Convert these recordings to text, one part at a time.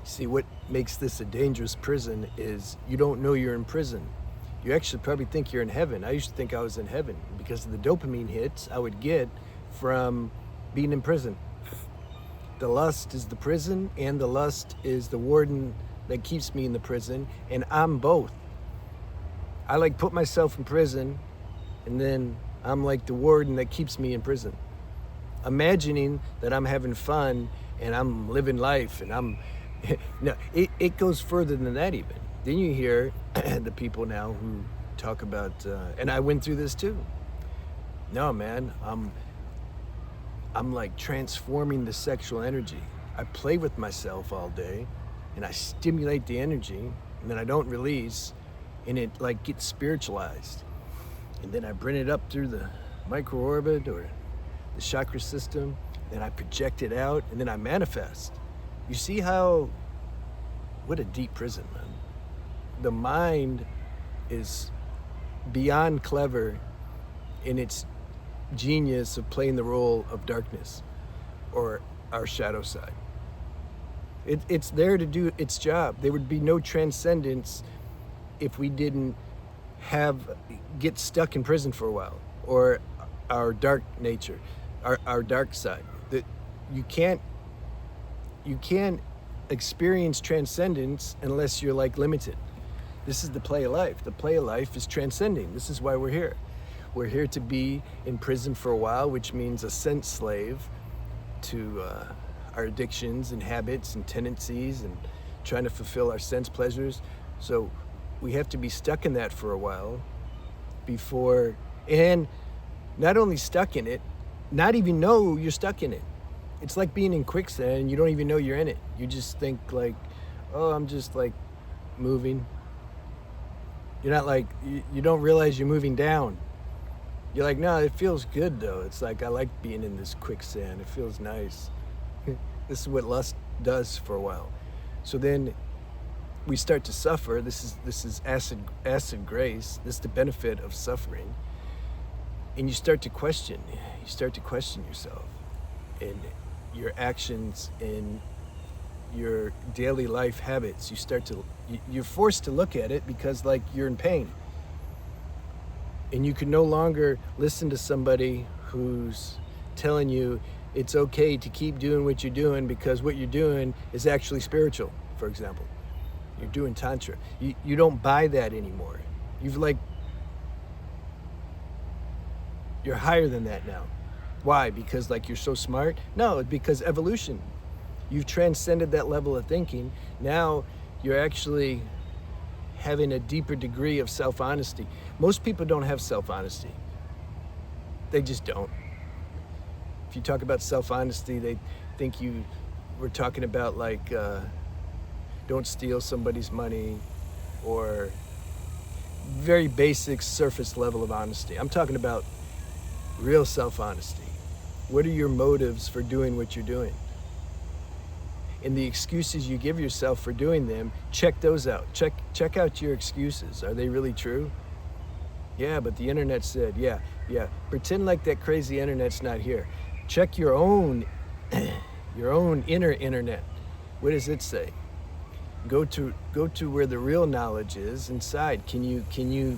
See, what makes this a dangerous prison is you don't know you're in prison. You actually probably think you're in heaven. I used to think I was in heaven because of the dopamine hits I would get from being in prison. The lust is the prison, and the lust is the warden that keeps me in the prison, and I'm both. I like put myself in prison, and then I'm like the warden that keeps me in prison. Imagining that I'm having fun and I'm living life, and I'm no, it goes further than that even. Then you hear the people now who talk about, and I went through this too. No, man, I'm like transforming the sexual energy. I play with myself all day, and I stimulate the energy, and then I don't release, and it like gets spiritualized. And then I bring it up through the microorbit or the chakra system, then I project it out, and then I manifest. You see what a deep prison, man. The mind is beyond clever in its genius of playing the role of darkness or our shadow side. It's there to do its job. There would be no transcendence if we didn't get stuck in prison for a while, or our dark nature, our dark side. That you can't experience transcendence unless you're like limited. This is the play of life. The play of life is transcending. This is why we're here. We're here to be in prison for a while, which means a sense slave to our addictions and habits and tendencies and trying to fulfill our sense pleasures. So we have to be stuck in that for a while before, and not only stuck in it, not even know you're stuck in it. It's like being in quicksand and you don't even know you're in it. You just think like, oh, I'm just like moving. You're not like, you don't realize you're moving down. You're like, no, it feels good though. It's like, I like being in this quicksand. It feels nice. This is what lust does for a while. So then we start to suffer. This is acid grace. This is the benefit of suffering. And you start to question. You start to question yourself and your actions and your daily life habits. You're forced to look at it because like you're in pain. And you can no longer listen to somebody who's telling you it's okay to keep doing what you're doing because what you're doing is actually spiritual, for example. You're doing Tantra. You don't buy that anymore. You're higher than that now. Why? Because like you're so smart? No, because evolution. You've transcended that level of thinking. Now you're actually having a deeper degree of self-honesty. Most people don't have self-honesty. They just don't. If you talk about self-honesty, they think we're talking about like, don't steal somebody's money, or very basic surface level of honesty. I'm talking about real self-honesty. What are your motives for doing what you're doing? And the excuses you give yourself for doing them, check those out. Check out your excuses. Are they really true? Yeah, but the internet said, yeah. Pretend like that crazy internet's not here. Check your own inner internet. What does it say? Go to where the real knowledge is inside. Can you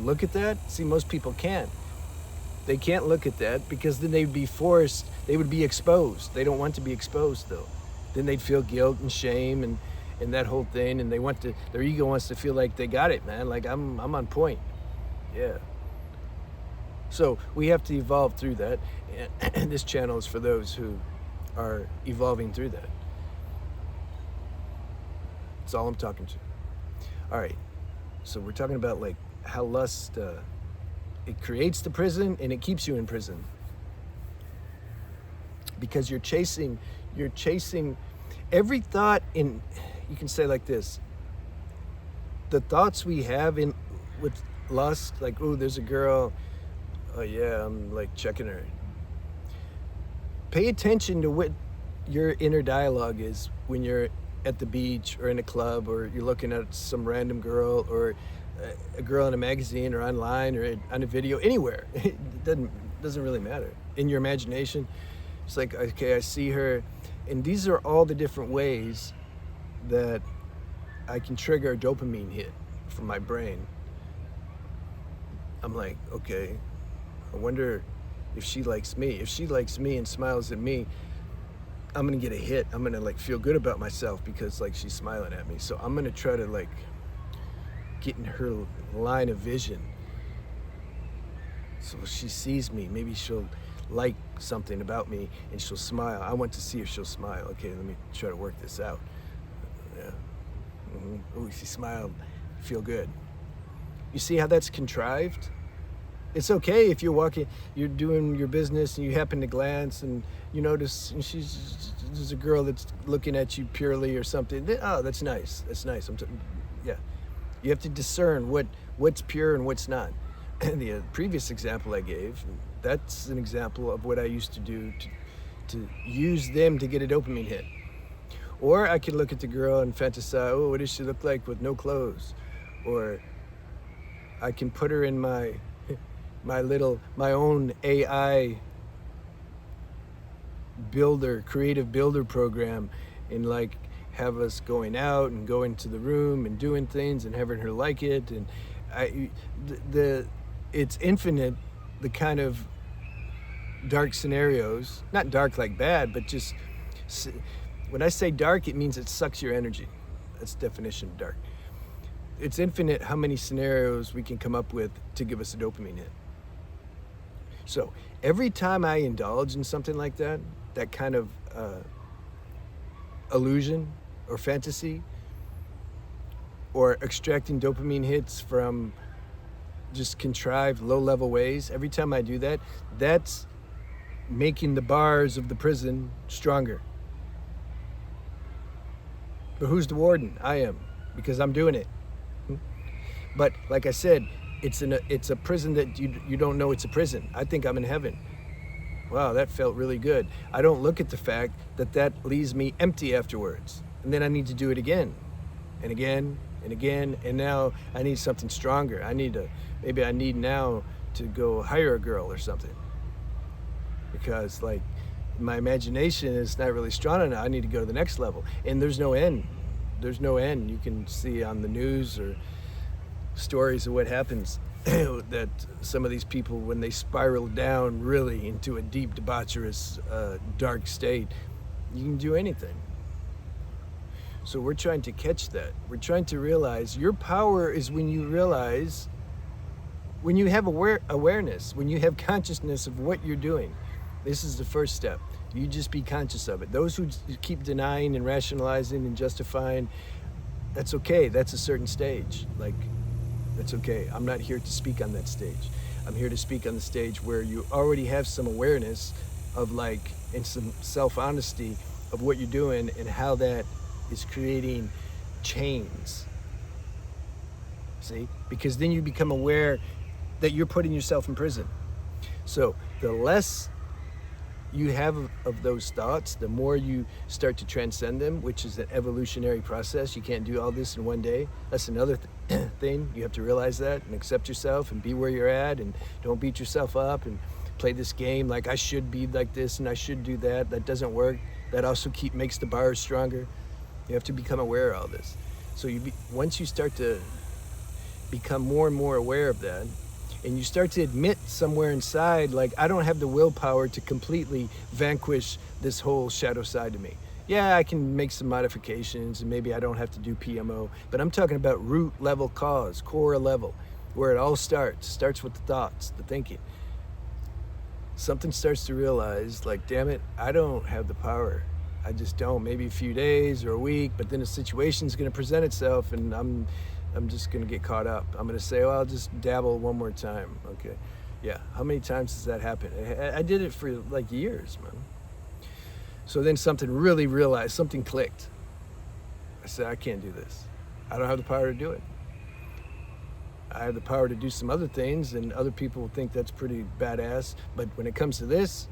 look at that? See, most people can't. They can't look at that because then they'd be forced, they would be exposed. They don't want to be exposed though. Then they'd feel guilt and shame and that whole thing, and their ego wants to feel like they got it, man. Like I'm on point. Yeah. So we have to evolve through that, and this channel is for those who are evolving through that. That's all I'm talking to. All right. So we're talking about like how lust it creates the prison and it keeps you in prison because you're chasing every thought. In you can say like this, the thoughts we have with lust, like, oh, there's a girl, oh yeah, I'm like checking her. Pay attention to what your inner dialogue is when you're at the beach or in a club, or you're looking at some random girl, or a girl in a magazine or online or on a video, anywhere. It doesn't really matter. In your imagination, it's like, okay, I see her. And these are all the different ways that I can trigger a dopamine hit from my brain. I'm like, okay, I wonder if she likes me. If she likes me and smiles at me, I'm gonna get a hit. I'm gonna like feel good about myself because like she's smiling at me. So I'm gonna try to like get in her line of vision. So if she sees me, maybe she'll like something about me and she'll smile. I want to see if she'll smile. Okay, let me try to work this out. Yeah. Ooh, she smiled. Feel good. You see how that's contrived? It's okay if you're walking, you're doing your business and you happen to glance and you notice and there's a girl that's looking at you purely or something. Oh, that's nice. That's nice. Yeah. You have to discern what's pure and what's not. And the previous example I gave, that's an example of what I used to do to use them to get a dopamine hit. Or I could look at the girl and fantasize, oh, what does she look like with no clothes? Or I can put her in my own AI creative builder program and like have us going out and going to the room and doing things and having her like it. And it's infinite, the kind of dark scenarios, not dark like bad, but just, when I say dark, it means it sucks your energy. That's the definition of dark. It's infinite how many scenarios we can come up with to give us a dopamine hit. So every time I indulge in something like that, that kind of illusion or fantasy, or extracting dopamine hits from just contrived low-level ways, every time I do that, that's making the bars of the prison stronger. But who's the warden? I am, because I'm doing it. But like I said, it's a prison that you don't know it's a prison. I think I'm in heaven. Wow, that felt really good. I don't look at the fact that leaves me empty afterwards. And then I need to do it again and again and again. And now I need something stronger. Maybe I need now to go hire a girl or something. Because like my imagination is not really strong enough. I need to go to the next level. And there's no end. There's no end. You can see on the news or stories of what happens that some of these people, when they spiral down really into a deep debaucherous dark state, you can do anything. So we're trying to catch that. We're trying to realize your power is when you realize, when you have awareness, when you have consciousness of what you're doing. This is the first step. You just be conscious of it. Those who keep denying and rationalizing and justifying, that's okay. That's a certain stage. Like, that's okay. I'm not here to speak on that stage. I'm here to speak on the stage where you already have some awareness of like, and some self-honesty of what you're doing and how that is creating chains. See? Because then you become aware that you're putting yourself in prison. So the less you have of those thoughts, the more you start to transcend them, which is an evolutionary process. You can't do all this in one day. That's another thing. You have to realize that and accept yourself and be where you're at and don't beat yourself up and play this game like I should be like this and I should do that. That doesn't work. That also makes the bars stronger. You have to become aware of all this. So once you start to become more and more aware of that, and you start to admit somewhere inside, like, I don't have the willpower to completely vanquish this whole shadow side of me. Yeah, I can make some modifications and maybe I don't have to do PMO, but I'm talking about root level cause, core level, where it all starts with the thoughts, the thinking. Something starts to realize, like, damn it, I don't have the power. I just don't. Maybe a few days or a week, but then a situation's gonna present itself and I'm just gonna get caught up. I'm gonna say, well, I'll just dabble one more time. Okay, yeah, how many times does that happen? I did it for like years, man. So then something really realized, something clicked. I said, I can't do this. I don't have the power to do it. I have the power to do some other things and other people will think that's pretty badass, but when it comes to this,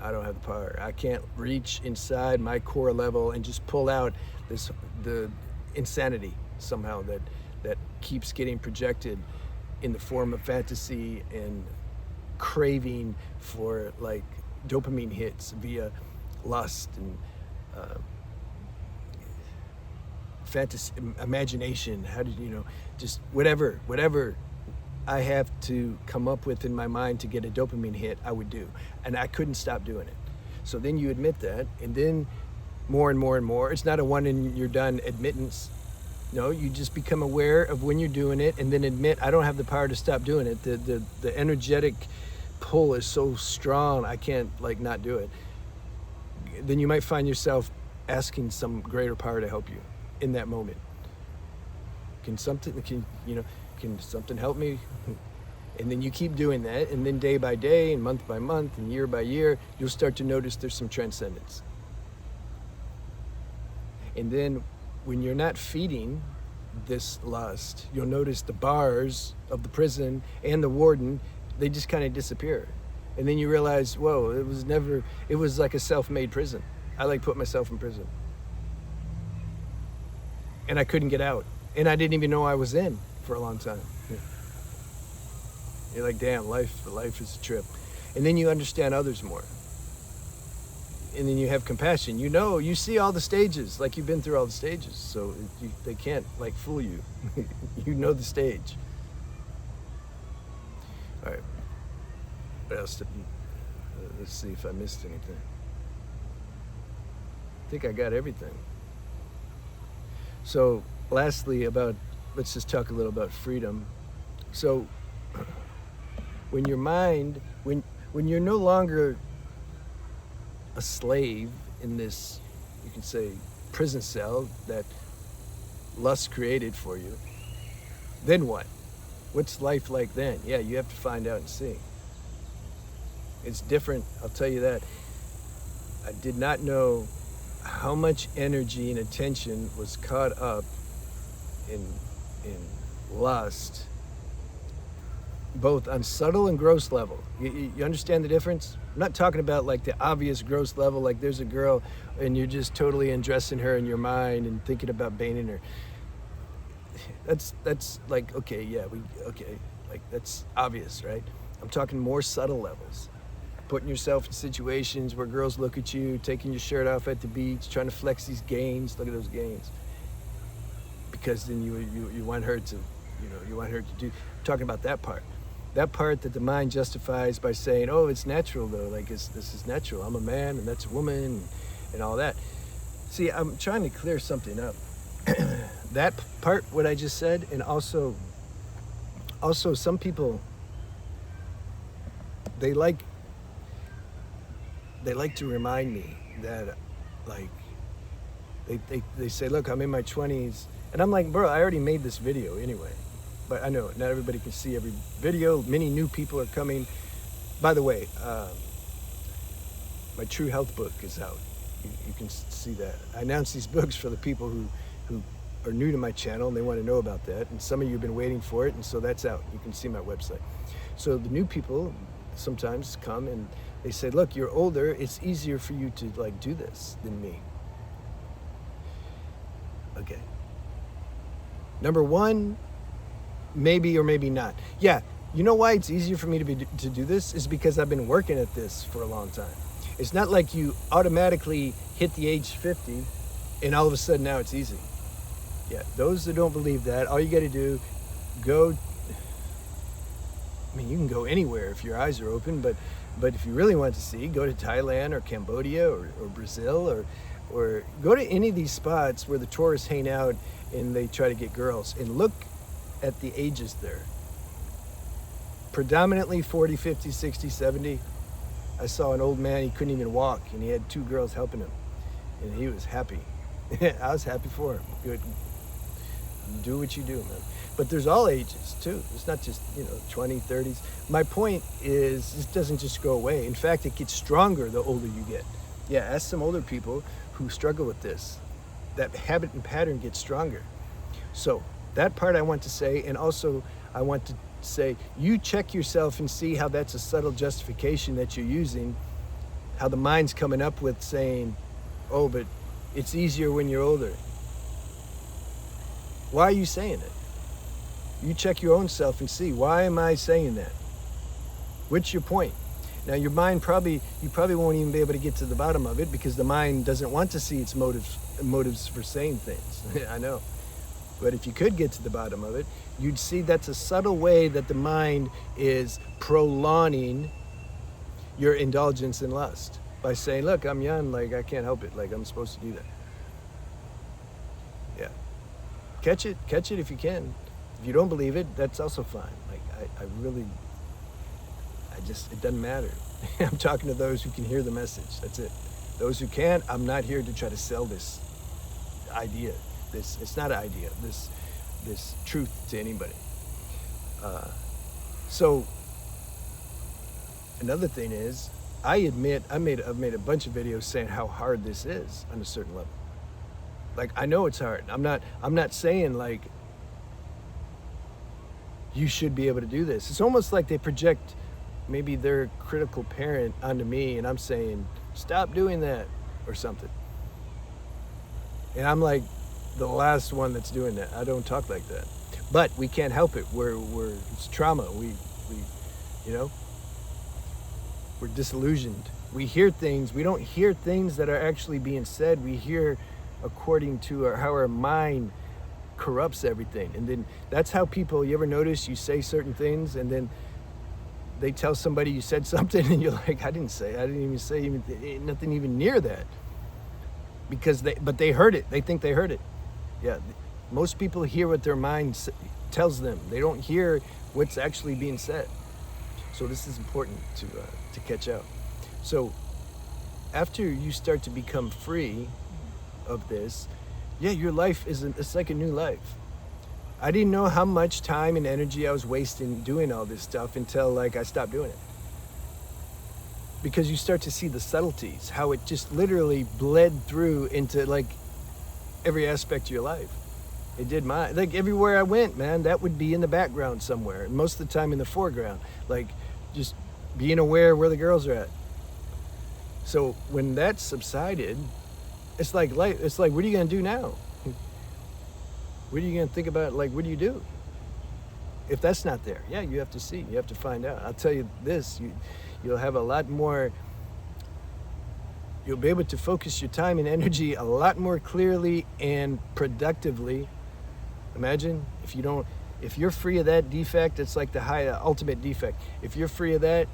I don't have the power. I can't reach inside my core level and just pull out the insanity somehow that keeps getting projected in the form of fantasy and craving for like dopamine hits via lust and fantasy, imagination. How did just whatever I have to come up with in my mind to get a dopamine hit, I would do, and I couldn't stop doing it. So then you admit that, and then more and more and more. It's not a one and you're done admittance. No, you just become aware of when you're doing it, and then admit, I don't have the power to stop doing it. The energetic pull is so strong, I can't not do it. Then you might find yourself asking some greater power to help you in that moment. Can something help me? And then you keep doing that, and then day by day and month by month and year by year, you'll start to notice there's some transcendence. And then when you're not feeding this lust, you'll notice the bars of the prison and the warden, they just kind of disappear. And then you realize, whoa, it was like a self-made prison. I put myself in prison. And I couldn't get out. And I didn't even know I was in for a long time. Yeah. You're like, damn, life is a trip. And then you understand others more. And then you have compassion. You see all the stages, you've been through all the stages. So they can't fool you. You know the stage. All right. What else? Let's see if I missed anything. I think I got everything. So lastly, let's just talk a little about freedom. So when your mind, when you're no longer a slave in this, you can say, prison cell that lust created for you, then what? What's life like then? Yeah, you have to find out and see. It's different, I'll tell you that. I did not know how much energy and attention was caught up in lust, both on subtle and gross level. You understand the difference? I'm not talking about the obvious gross level, there's a girl and you're just totally undressing her in your mind and thinking about banging her. That's okay, yeah, that's obvious, right? I'm talking more subtle levels. Putting yourself in situations where girls look at you, taking your shirt off at the beach, trying to flex these gains. Look at those gains. Because then you want her to, you want her to do. I'm talking about that part that the mind justifies by saying, oh, it's natural though. This is natural. I'm a man and that's a woman and all that. See, I'm trying to clear something up. That part, what I just said, and also some people, they like to remind me that they say, look, I'm in my 20s, and I'm like, bro, I already made this video anyway. But I know not everybody can see every video. Many new people are coming. By the way, my True Health book is out. You can see that. I announced these books for the people who are new to my channel and they want to know about that. And some of you have been waiting for it, and so that's out. You can see my website. So the new people sometimes come and they say, look, you're older, it's easier for you to do this than me. Okay. Number one, maybe or maybe not. Yeah, you know why it's easier for me to do this? Is because I've been working at this for a long time. It's not like you automatically hit the age 50 and all of a sudden now it's easy. Yeah, those that don't believe that, all you got to do, you can go anywhere if your eyes are open, but if you really want to see, go to Thailand or Cambodia or Brazil or go to any of these spots where the tourists hang out and they try to get girls, and look at the ages there. Predominantly 40, 50, 60, 70. I saw an old man, he couldn't even walk, and he had 2 girls helping him, and he was happy. I was happy for him. Good. Do what you do, man. But there's all ages too. It's not just 20, 30s. My point is, this doesn't just go away. In fact, it gets stronger the older you get. Yeah, ask some older people who struggle with this. That habit and pattern gets stronger. So that part I want to say, and also I want to say, you check yourself and see how that's a subtle justification that you're using, how the mind's coming up with saying, oh, but it's easier when you're older. Why are you saying it? You check your own self and see, why am I saying that? What's your point? Now your mind you probably won't even be able to get to the bottom of it, because the mind doesn't want to see its motives for saying things. I know. But if you could get to the bottom of it, you'd see that's a subtle way that the mind is prolonging your indulgence in lust by saying, look, I'm young, like I can't help it, like I'm supposed to do that. Yeah. Catch it if you can. If you don't believe it, that's also fine. Like it doesn't matter. I'm talking to those who can hear the message. That's it. Those who can't, I'm not here to try to sell this idea. It's not an idea. This truth to anybody. So another thing is, I admit I've made a bunch of videos saying how hard this is on a certain level. Like, I know it's hard. I'm not saying like you should be able to do this. It's almost like they project maybe their critical parent onto me, and I'm saying, stop doing that or something. And I'm like the last one that's doing that. I don't talk like that. But we can't help it. It's trauma. We you know, we're disillusioned. We hear things. We don't hear things that are actually being said. We hear according to how our mind corrupts everything. And then that's how people, you ever notice you say certain things and then they tell somebody you said something and you're like, I didn't even say nothing even near that. Because they heard it. They think they heard it. Yeah. Most people hear what their mind tells them. They don't hear what's actually being said. So this is important to catch out. So after you start to become free of this, yeah, your life it's like a new life. I didn't know how much time and energy I was wasting doing all this stuff until like I stopped doing it. Because you start to see the subtleties, how it just literally bled through into like every aspect of your life. It did mine. Like everywhere I went, man, that would be in the background somewhere. Most of the time in the foreground. Like just being aware where the girls are at. So when that subsided, it's like what are you gonna do now? What are you gonna think about? Like, what do you do if that's not there? Yeah, you have to see. You have to find out. I'll tell you this: you'll have a lot more. You'll be able to focus your time and energy a lot more clearly and productively. Imagine if you're free of that defect. It's like the ultimate defect. If you're free of that,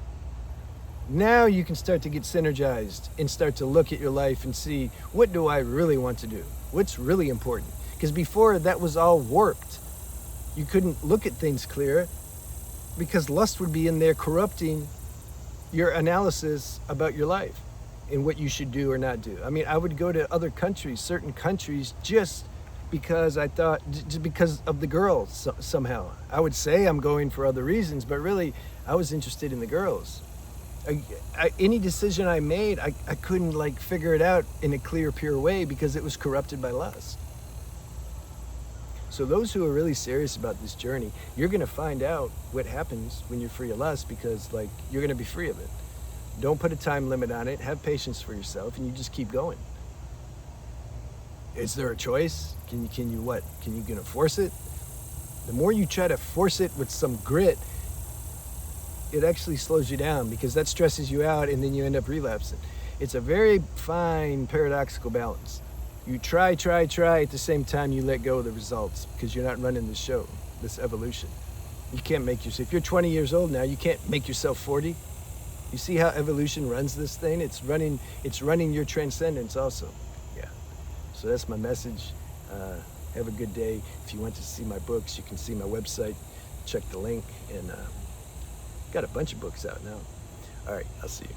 now you can start to get synergized and start to look at your life and see, what do I really want to do? What's really important? Because before, that was all warped. You couldn't look at things clear because lust would be in there corrupting your analysis about your life and what you should do or not do. I mean, I would go to other countries, certain countries, just because I thought, just because of the girls somehow. I would say I'm going for other reasons, but really I was interested in the girls. Any decision I made, I couldn't like figure it out in a clear, pure way because it was corrupted by lust. So those who are really serious about this journey, you're going to find out what happens when you're free of lust, because like you're going to be free of it. Don't put a time limit on it. Have patience for yourself, and you just keep going. Is there a choice? Can you gonna force it? The more you try to force it with some grit, it actually slows you down, because that stresses you out and then you end up relapsing. It's a very fine paradoxical balance. You try at the same time you let go of the results, because you're not running the show, this evolution. You can't make yourself, if you're 20 years old now, you can't make yourself 40. You see how evolution runs this thing? It's running your transcendence also. Yeah. So that's my message. Have a good day. If you want to see my books, you can see my website. Check the link, and got a bunch of books out now. All right, I'll see you.